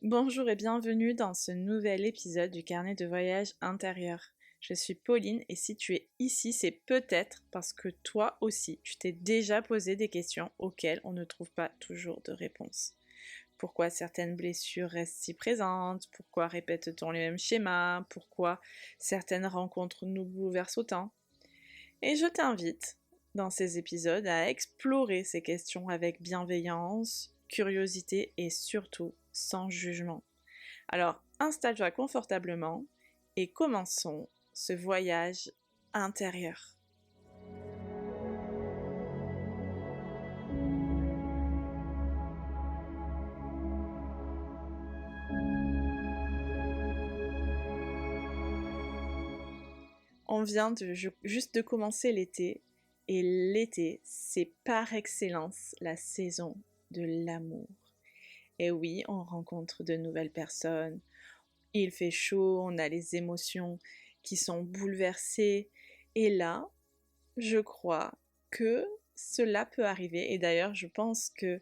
Bonjour et bienvenue dans ce nouvel épisode du carnet de voyage intérieur. Je suis Pauline et si tu es ici, c'est peut-être parce que toi aussi, tu t'es déjà posé des questions auxquelles on ne trouve pas toujours de réponse. Pourquoi certaines blessures restent si présentes? Pourquoi répète-t-on les mêmes schémas? Pourquoi certaines rencontres nous bouleversent autant? Et je t'invite, dans ces épisodes, à explorer ces questions avec bienveillance, curiosité et surtout sans jugement. Alors, installe-toi confortablement et commençons ce voyage intérieur. On vient juste de commencer l'été et l'été, c'est par excellence la saison de l'amour. Et oui, on rencontre de nouvelles personnes, il fait chaud, on a les émotions qui sont bouleversées et là, je crois que cela peut arriver et d'ailleurs je pense que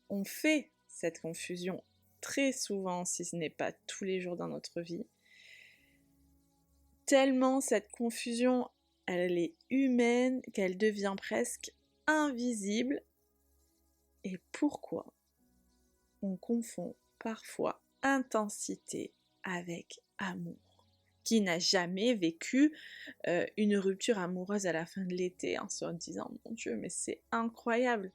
on fait cette confusion très souvent, si ce n'est pas tous les jours dans notre vie. Tellement cette confusion, elle est humaine, qu'elle devient presque invisible. Et pourquoi on confond parfois intensité avec amour? Qui n'a jamais vécu une rupture amoureuse à la fin de l'été en se disant « Mon Dieu, mais c'est incroyable !»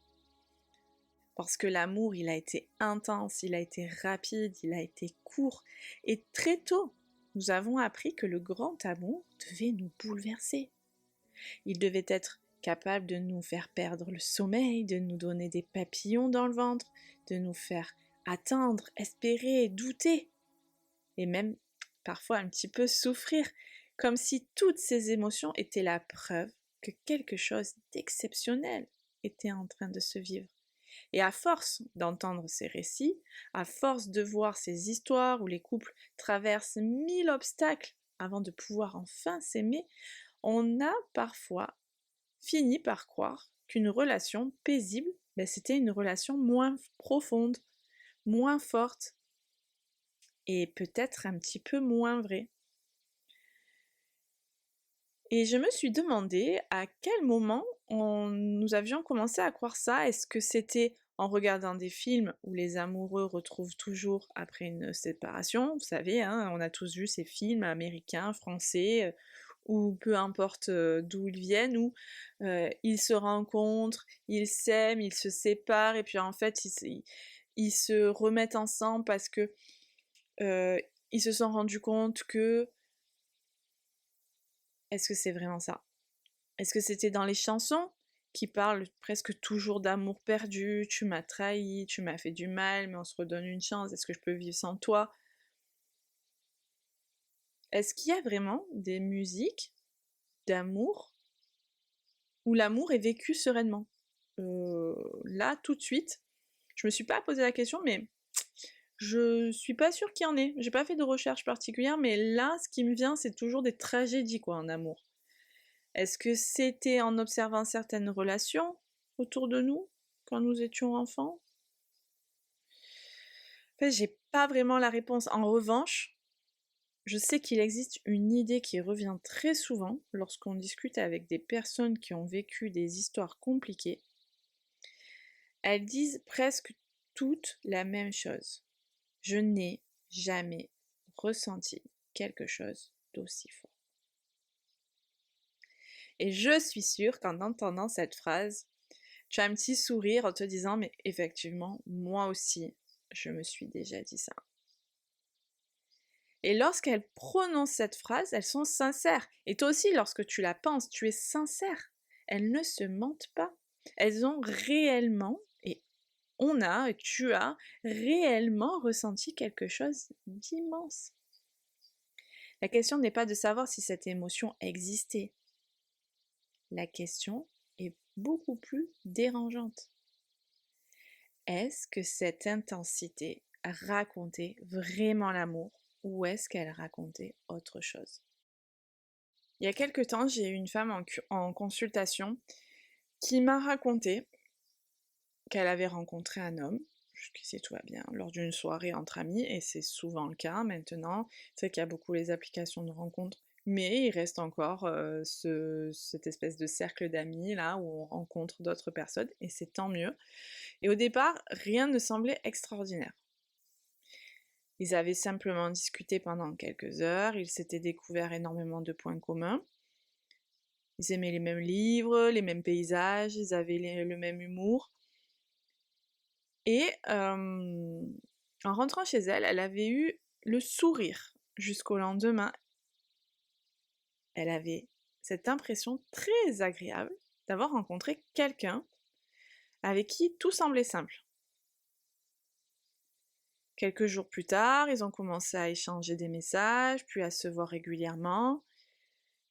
Parce que l'amour, il a été intense, il a été rapide, il a été court. Et très tôt, nous avons appris que le grand amour devait nous bouleverser. Il devait être capable de nous faire perdre le sommeil, de nous donner des papillons dans le ventre, de nous faire attendre, espérer, douter. Et même parfois un petit peu souffrir, comme si toutes ces émotions étaient la preuve que quelque chose d'exceptionnel était en train de se vivre. Et à force d'entendre ces récits, à force de voir ces histoires où les couples traversent 1000 obstacles avant de pouvoir enfin s'aimer, on a parfois fini par croire qu'une relation paisible, c'était une relation moins profonde, moins forte et peut-être un petit peu moins vraie. Et je me suis demandé à quel moment nous avions commencé à croire ça. Est-ce que c'était en regardant des films où les amoureux retrouvent toujours après une séparation? Vous savez, hein, on a tous vu ces films américains, français, ou peu importe d'où ils viennent, où ils se rencontrent, ils s'aiment, ils se séparent, et puis en fait ils se remettent ensemble parce que ils se sont rendus compte que... Est-ce que c'est vraiment ça? Est-ce que c'était dans les chansons qui parlent presque toujours d'amour perdu, tu m'as trahi, tu m'as fait du mal, mais on se redonne une chance, est-ce que je peux vivre sans toi? Est-ce qu'il y a vraiment des musiques d'amour où l'amour est vécu sereinement? Là, tout de suite, je me suis pas posé la question, mais je suis pas sûre qu'il y en ait. J'ai pas fait de recherche particulière, mais là, ce qui me vient, c'est toujours des tragédies, quoi, en amour. Est-ce que c'était en observant certaines relations autour de nous, quand nous étions enfants? En fait, j'ai pas vraiment la réponse. En revanche, je sais qu'il existe une idée qui revient très souvent lorsqu'on discute avec des personnes qui ont vécu des histoires compliquées. Elles disent presque toutes la même chose. Je n'ai jamais ressenti quelque chose d'aussi fort. Et je suis sûre qu'en entendant cette phrase, tu as un petit sourire en te disant « mais effectivement, moi aussi, je me suis déjà dit ça ». Et lorsqu'elles prononcent cette phrase, elles sont sincères. Et toi aussi, lorsque tu la penses, tu es sincère. Elles ne se mentent pas. Elles ont réellement, et tu as réellement ressenti quelque chose d'immense. La question n'est pas de savoir si cette émotion existait. La question est beaucoup plus dérangeante. Est-ce que cette intensité racontait vraiment l'amour ou est-ce qu'elle racontait autre chose? Il y a quelque temps, j'ai eu une femme en consultation qui m'a raconté qu'elle avait rencontré un homme. jusqu'ici tout va bien, lors d'une soirée entre amis, et c'est souvent le cas maintenant. C'est vrai qu'il y a beaucoup les applications de rencontres, mais il reste encore cette espèce de cercle d'amis là où on rencontre d'autres personnes, et c'est tant mieux. Et au départ, rien ne semblait extraordinaire. Ils avaient simplement discuté pendant quelques heures, ils s'étaient découverts énormément de points communs. Ils aimaient les mêmes livres, les mêmes paysages, ils avaient le même humour. Et en rentrant chez elle, elle avait eu le sourire jusqu'au lendemain. Elle avait cette impression très agréable d'avoir rencontré quelqu'un avec qui tout semblait simple. Quelques jours plus tard, ils ont commencé à échanger des messages, puis à se voir régulièrement.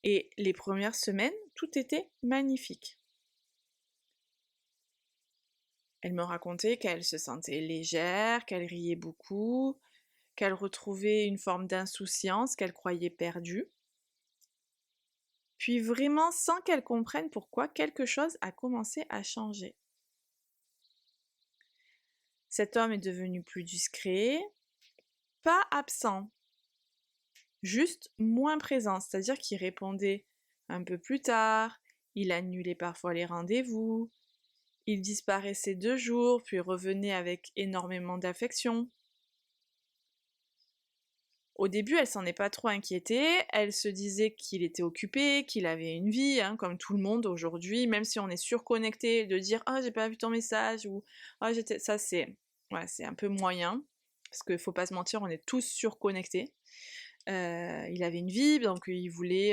Et les premières semaines, tout était magnifique. Elle me racontait qu'elle se sentait légère, qu'elle riait beaucoup, qu'elle retrouvait une forme d'insouciance qu'elle croyait perdue. Puis vraiment, sans qu'elle comprenne pourquoi, quelque chose a commencé à changer. Cet homme est devenu plus discret, pas absent, juste moins présent, c'est-à-dire qu'il répondait un peu plus tard, il annulait parfois les rendez-vous, il disparaissait 2 jours, puis revenait avec énormément d'affection. Au début, elle s'en est pas trop inquiétée, elle se disait qu'il était occupé, qu'il avait une vie, hein, comme tout le monde aujourd'hui, même si on est surconnecté, de dire «Ah, j'ai pas vu ton message» ou «Ah, j'étais...» Ça, c'est un peu moyen, parce qu'il faut pas se mentir, on est tous surconnectés. Il avait une vie, donc il voulait...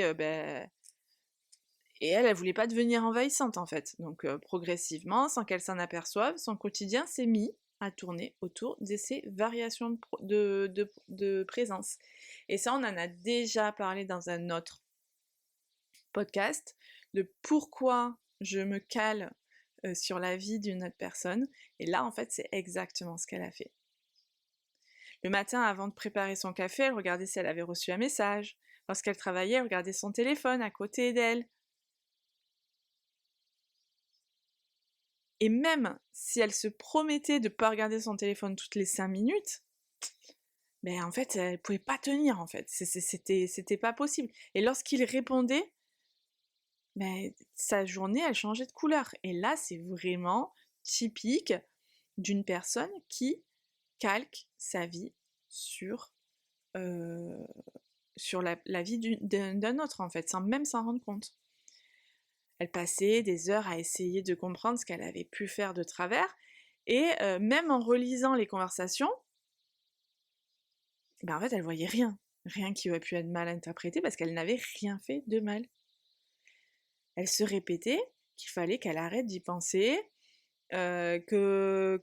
Et elle voulait pas devenir envahissante, en fait. Donc progressivement, sans qu'elle s'en aperçoive, son quotidien s'est mis à tourner autour de ces variations de présence. Et ça, on en a déjà parlé dans un autre podcast, de pourquoi je me cale sur la vie d'une autre personne. Et là, en fait, c'est exactement ce qu'elle a fait. Le matin, avant de préparer son café, elle regardait si elle avait reçu un message. Lorsqu'elle travaillait, elle regardait son téléphone à côté d'elle. Et même si elle se promettait de ne pas regarder son téléphone toutes les 5 minutes, ben en fait, elle pouvait pas tenir, en fait. C'était pas possible. Et lorsqu'il répondait, ben, sa journée, elle changeait de couleur. Et là, c'est vraiment typique d'une personne qui calque sa vie sur, sur la vie d'un autre, en fait, sans même s'en rendre compte. Elle passait des heures à essayer de comprendre ce qu'elle avait pu faire de travers, et même en relisant les conversations, ben en fait, elle voyait rien. Rien qui aurait pu être mal interprété parce qu'elle n'avait rien fait de mal. Elle se répétait qu'il fallait qu'elle arrête d'y penser, que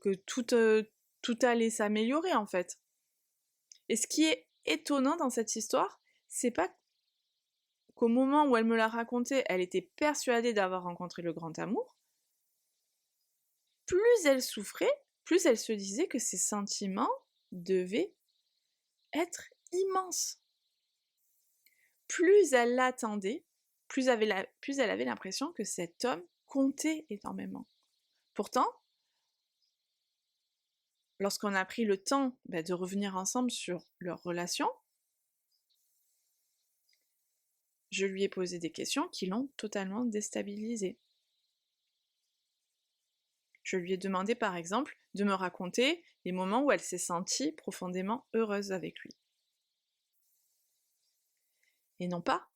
tout allait s'améliorer en fait. Et ce qui est étonnant dans cette histoire, c'est pas qu'au moment où elle me l'a raconté, elle était persuadée d'avoir rencontré le grand amour. Plus elle souffrait, plus elle se disait que ses sentiments devaient être immense. Plus elle l'attendait, plus elle avait l'impression que cet homme comptait énormément. Pourtant, lorsqu'on a pris le temps de revenir ensemble sur leur relation, je lui ai posé des questions qui l'ont totalement déstabilisée. Je lui ai demandé par exemple de me raconter les moments où elle s'est sentie profondément heureuse avec lui. Et non pas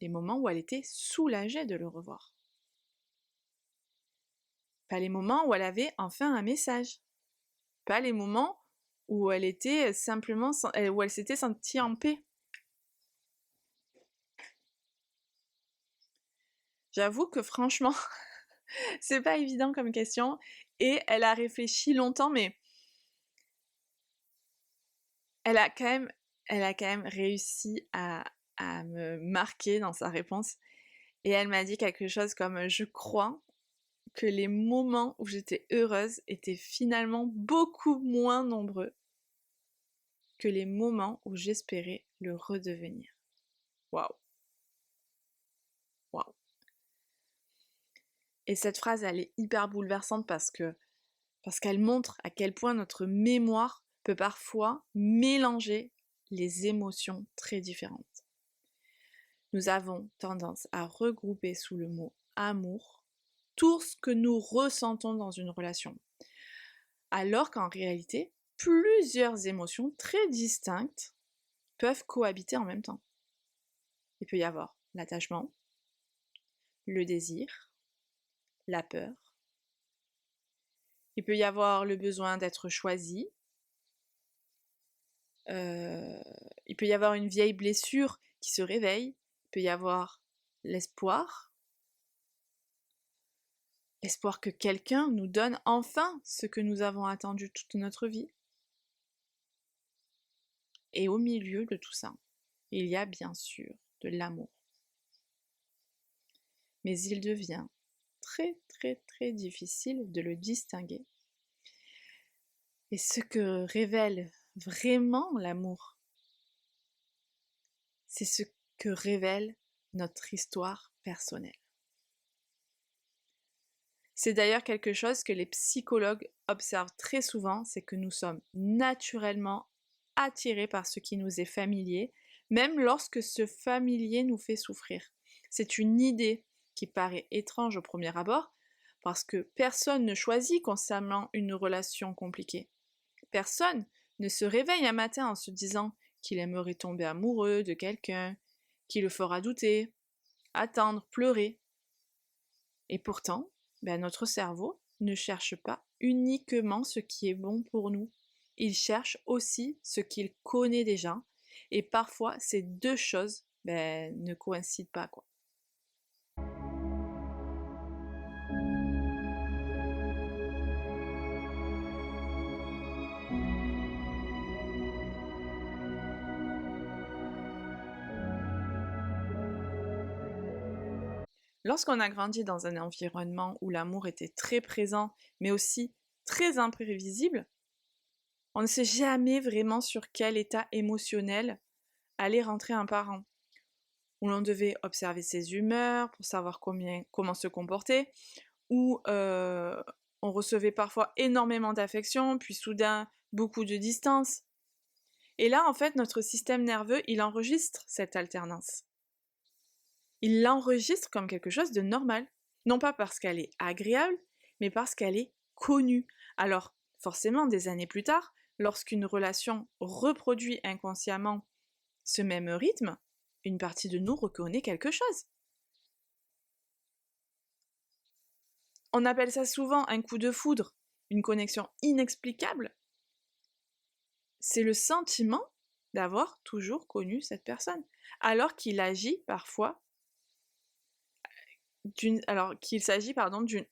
les moments où elle était soulagée de le revoir. Pas les moments où elle avait enfin un message. Pas les moments où elle était simplement, où elle s'était sentie en paix. J'avoue que franchement, c'est pas évident comme question, et elle a réfléchi longtemps, mais elle a quand même réussi à me marquer dans sa réponse. Et elle m'a dit quelque chose comme: je crois que les moments où j'étais heureuse étaient finalement beaucoup moins nombreux que les moments où j'espérais le redevenir. Waouh! Waouh! Et cette phrase, elle est hyper bouleversante parce que parce qu'elle montre à quel point notre mémoire peut parfois mélanger les émotions très différentes. Nous avons tendance à regrouper sous le mot amour tout ce que nous ressentons dans une relation, alors qu'en réalité, plusieurs émotions très distinctes peuvent cohabiter en même temps. Il peut y avoir l'attachement, le désir, la peur. Il peut y avoir le besoin d'être choisi. Il peut y avoir une vieille blessure qui se réveille. Il peut y avoir l'espoir. L'espoir que quelqu'un nous donne enfin ce que nous avons attendu toute notre vie. Et au milieu de tout ça, il y a bien sûr de l'amour. Mais il devient très très très difficile de le distinguer. Et ce que révèle vraiment l'amour, c'est ce que révèle notre histoire personnelle. C'est d'ailleurs quelque chose que les psychologues observent très souvent, c'est que nous sommes naturellement attirés par ce qui nous est familier, même lorsque ce familier nous fait souffrir. C'est une idée qui paraît étrange au premier abord, parce que personne ne choisit concernant une relation compliquée. Personne ne se réveille un matin en se disant qu'il aimerait tomber amoureux de quelqu'un, qui le fera douter, attendre, pleurer. Et pourtant, notre cerveau ne cherche pas uniquement ce qui est bon pour nous. Il cherche aussi ce qu'il connaît déjà. Et parfois, ces deux choses ne coïncident pas, quoi. Lorsqu'on a grandi dans un environnement où l'amour était très présent, mais aussi très imprévisible, on ne sait jamais vraiment sur quel état émotionnel allait rentrer un parent. Où l'on devait observer ses humeurs pour savoir comment se comporter, où on recevait parfois énormément d'affection, puis soudain beaucoup de distance. Et là, en fait, notre système nerveux, il enregistre cette alternance. Il l'enregistre comme quelque chose de normal. Non pas parce qu'elle est agréable, mais parce qu'elle est connue. Alors, forcément, des années plus tard, lorsqu'une relation reproduit inconsciemment ce même rythme, une partie de nous reconnaît quelque chose. On appelle ça souvent un coup de foudre, une connexion inexplicable. C'est le sentiment d'avoir toujours connu cette personne, alors qu'il agit parfois qu'il s'agit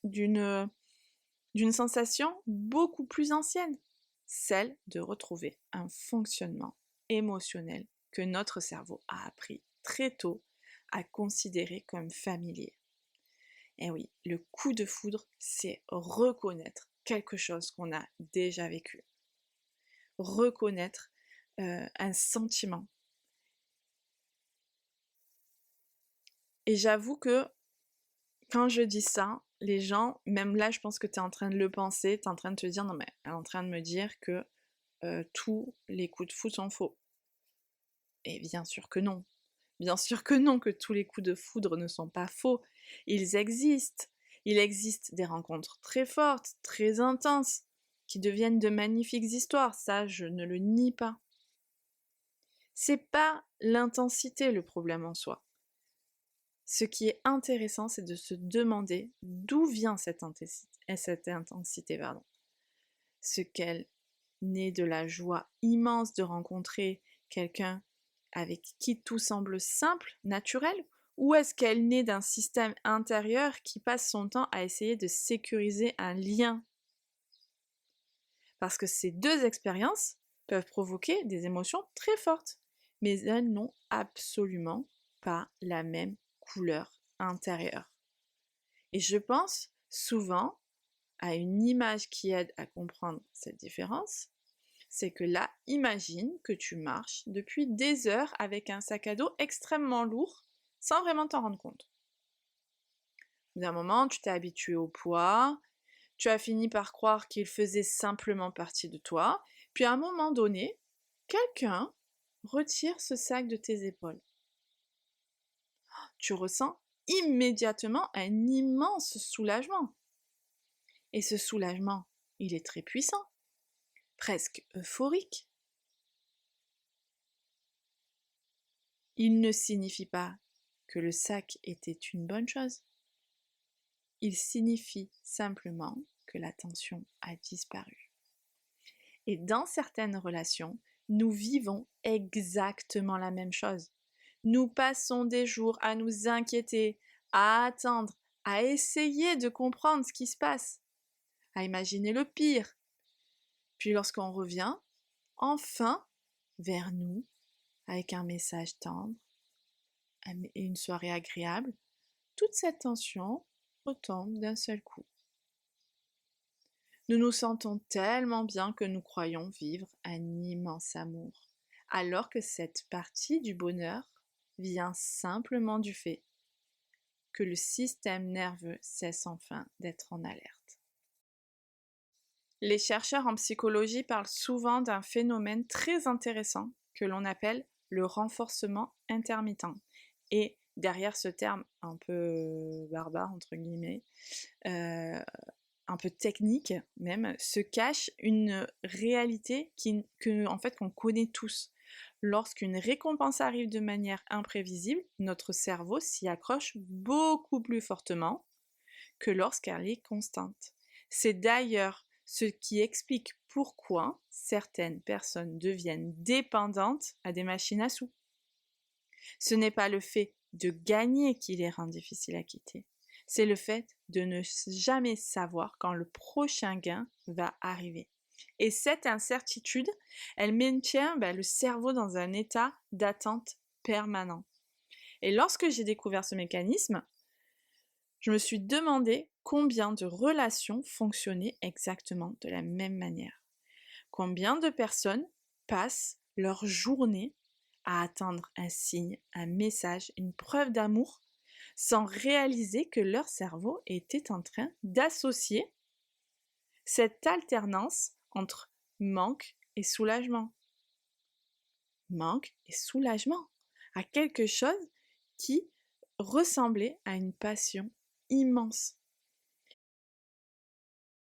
d'une sensation beaucoup plus ancienne, celle de retrouver un fonctionnement émotionnel que notre cerveau a appris très tôt à considérer comme familier. Et oui, le coup de foudre, c'est reconnaître quelque chose qu'on a déjà vécu. Reconnaître un sentiment. Et j'avoue que quand je dis ça, les gens, même là, je pense que tu es en train de le penser, tu es en train de te dire, non mais elle est en train de me dire que tous les coups de foudre sont faux. Et bien sûr que non. Bien sûr que non, que tous les coups de foudre ne sont pas faux. Ils existent. Il existe des rencontres très fortes, très intenses, qui deviennent de magnifiques histoires. Ça, je ne le nie pas. C'est pas l'intensité le problème en soi. Ce qui est intéressant, c'est de se demander d'où vient cette intensité. Ce qu'elle naît de la joie immense de rencontrer quelqu'un avec qui tout semble simple, naturel, ou est-ce qu'elle naît d'un système intérieur qui passe son temps à essayer de sécuriser un lien? Parce que ces deux expériences peuvent provoquer des émotions très fortes, mais elles n'ont absolument pas la même couleur intérieure. Et je pense souvent à une image qui aide à comprendre cette différence, c'est que là, imagine que tu marches depuis des heures avec un sac à dos extrêmement lourd sans vraiment t'en rendre compte. D'un moment, tu t'es habitué au poids, Tu as fini par croire qu'il faisait simplement partie de toi, puis à un moment donné, quelqu'un retire ce sac de tes épaules. Tu ressens immédiatement un immense soulagement. Et ce soulagement, il est très puissant, presque euphorique. Il ne signifie pas que le sac était une bonne chose. Il signifie simplement que la tension a disparu. Et dans certaines relations, nous vivons exactement la même chose. Nous passons des jours à nous inquiéter, à attendre, à essayer de comprendre ce qui se passe, à imaginer le pire. Puis lorsqu'on revient, enfin, vers nous, avec un message tendre et une soirée agréable, toute cette tension retombe d'un seul coup. Nous nous sentons tellement bien que nous croyons vivre un immense amour, alors que cette partie du bonheur vient simplement du fait que le système nerveux cesse enfin d'être en alerte. Les chercheurs en psychologie parlent souvent d'un phénomène très intéressant que l'on appelle le renforcement intermittent. Et derrière ce terme un peu barbare, entre guillemets, un peu technique même, se cache une réalité qu'on connaît tous. Lorsqu'une récompense arrive de manière imprévisible, notre cerveau s'y accroche beaucoup plus fortement que lorsqu'elle est constante. C'est d'ailleurs ce qui explique pourquoi certaines personnes deviennent dépendantes à des machines à sous. Ce n'est pas le fait de gagner qui les rend difficiles à quitter, c'est le fait de ne jamais savoir quand le prochain gain va arriver. Et cette incertitude, elle maintient le cerveau dans un état d'attente permanent. Et lorsque j'ai découvert ce mécanisme, je me suis demandé combien de relations fonctionnaient exactement de la même manière. Combien de personnes passent leur journée à attendre un signe, un message, une preuve d'amour, sans réaliser que leur cerveau était en train d'associer cette alternance entre manque et soulagement. Manque et soulagement à quelque chose qui ressemblait à une passion immense.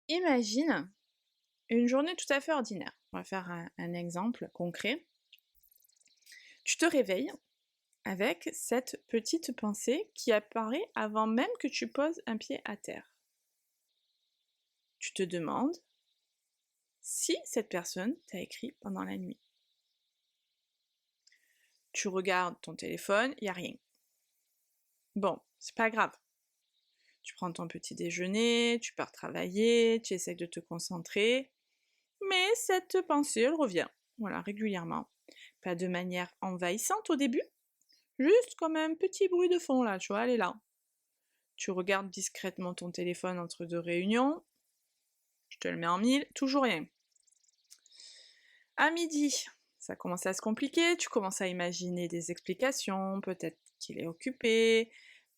Imagine une journée tout à fait ordinaire. On va faire un exemple concret. Tu te réveilles avec cette petite pensée qui apparaît avant même que tu poses un pied à terre. Tu te demandes si cette personne t'a écrit pendant la nuit. Tu regardes ton téléphone, il n'y a rien. Bon, c'est pas grave. Tu prends ton petit déjeuner, tu pars travailler, tu essaies de te concentrer, mais cette pensée, elle revient, régulièrement. Pas de manière envahissante au début, juste comme un petit bruit de fond là, tu vois, elle est là. Tu regardes discrètement ton téléphone entre deux réunions, je te le mets en 1000, toujours rien. À midi, ça commence à se compliquer, tu commences à imaginer des explications, peut-être qu'il est occupé,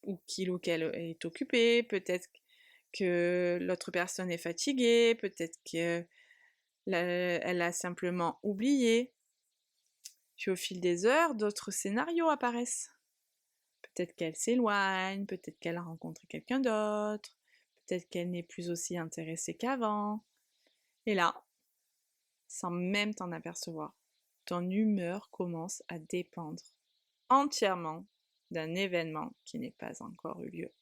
ou qu'il ou qu'elle est occupé, peut-être que l'autre personne est fatiguée, peut-être qu'elle a simplement oublié. Puis au fil des heures, d'autres scénarios apparaissent. Peut-être qu'elle s'éloigne, peut-être qu'elle a rencontré quelqu'un d'autre, peut-être qu'elle n'est plus aussi intéressée qu'avant. Et là, sans même t'en apercevoir, ton humeur commence à dépendre entièrement d'un événement qui n'est pas encore eu lieu.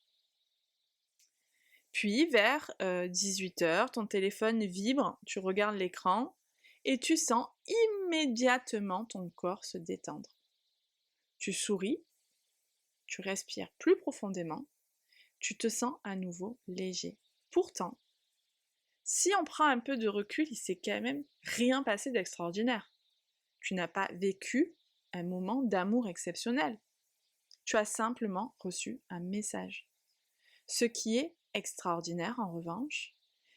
Puis vers 18h, ton téléphone vibre, tu regardes l'écran et tu sens immédiatement ton corps se détendre. Tu souris, tu respires plus profondément, tu te sens à nouveau léger. Pourtant, si on prend un peu de recul, il s'est quand même rien passé d'extraordinaire. Tu n'as pas vécu un moment d'amour exceptionnel. Tu as simplement reçu un message. Ce qui est extraordinaire, en revanche,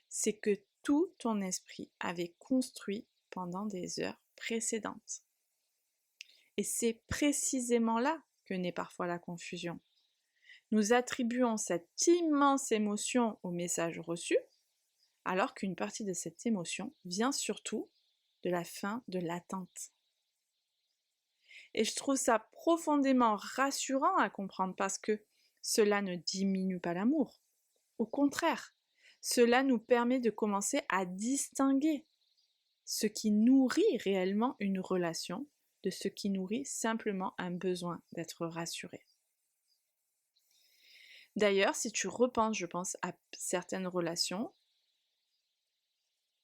c'est que tout ton esprit avait construit pendant des heures précédentes. Et c'est précisément là que naît parfois la confusion. Nous attribuons cette immense émotion au message reçu, alors qu'une partie de cette émotion vient surtout de la faim, de l'attente. Et je trouve ça profondément rassurant à comprendre parce que cela ne diminue pas l'amour. Au contraire, cela nous permet de commencer à distinguer ce qui nourrit réellement une relation de ce qui nourrit simplement un besoin d'être rassuré. D'ailleurs, si tu repenses, je pense, à certaines relations,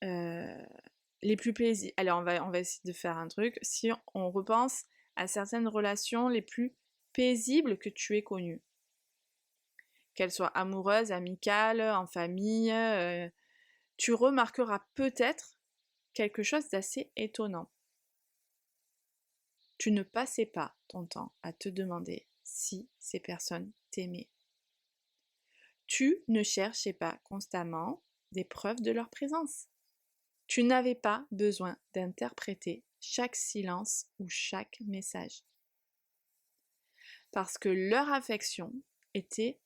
les plus paisibles. Alors, on va essayer de faire un truc. Si on repense à certaines relations les plus paisibles que tu aies connues, qu'elles soient amoureuses, amicales, en famille, tu remarqueras peut-être quelque chose d'assez étonnant. Tu ne passais pas ton temps à te demander si ces personnes t'aimaient. Tu ne cherchais pas constamment des preuves de leur présence. Tu n'avais pas besoin d'interpréter chaque silence ou chaque message. Parce que leur affection était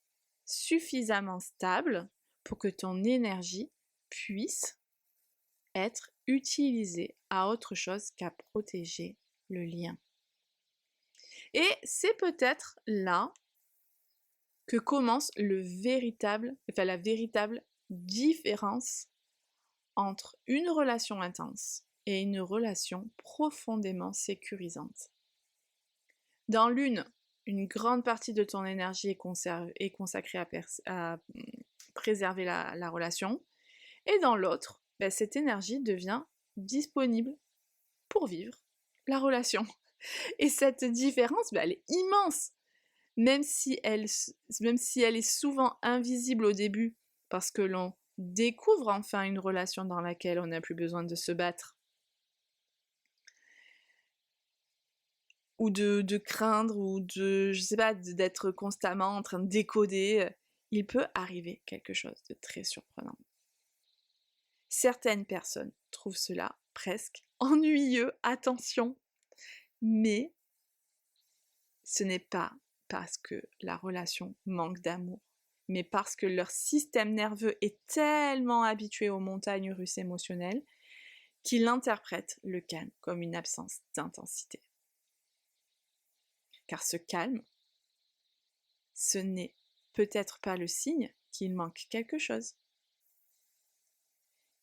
suffisamment stable pour que ton énergie puisse être utilisée à autre chose qu'à protéger le lien. Et c'est peut-être là que commence la véritable différence entre une relation intense et une relation profondément sécurisante. Dans l'une, une grande partie de ton énergie est consacrée à préserver la relation, et dans l'autre, cette énergie devient disponible pour vivre la relation. Et cette différence, elle est immense, même si elle est souvent invisible au début, parce que l'on découvre enfin une relation dans laquelle on n'a plus besoin de se battre, ou de craindre, ou d'être constamment en train de décoder. Il peut arriver quelque chose de très surprenant. Certaines personnes trouvent cela presque ennuyeux, attention, mais ce n'est pas parce que la relation manque d'amour, mais parce que leur système nerveux est tellement habitué aux montagnes russes émotionnelles qu'il interprète le calme comme une absence d'intensité. Car ce calme, ce n'est peut-être pas le signe qu'il manque quelque chose.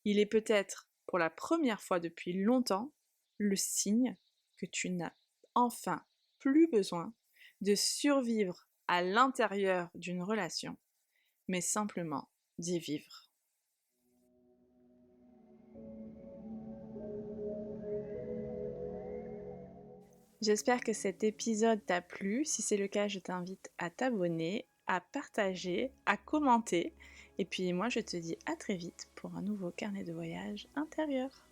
Il est peut-être, pour la première fois depuis longtemps, le signe que tu n'as enfin plus besoin de survivre à l'intérieur d'une relation, mais simplement d'y vivre. J'espère que cet épisode t'a plu. Si c'est le cas, je t'invite à t'abonner, à partager, à commenter. Et puis moi, je te dis à très vite pour un nouveau carnet de voyage intérieur.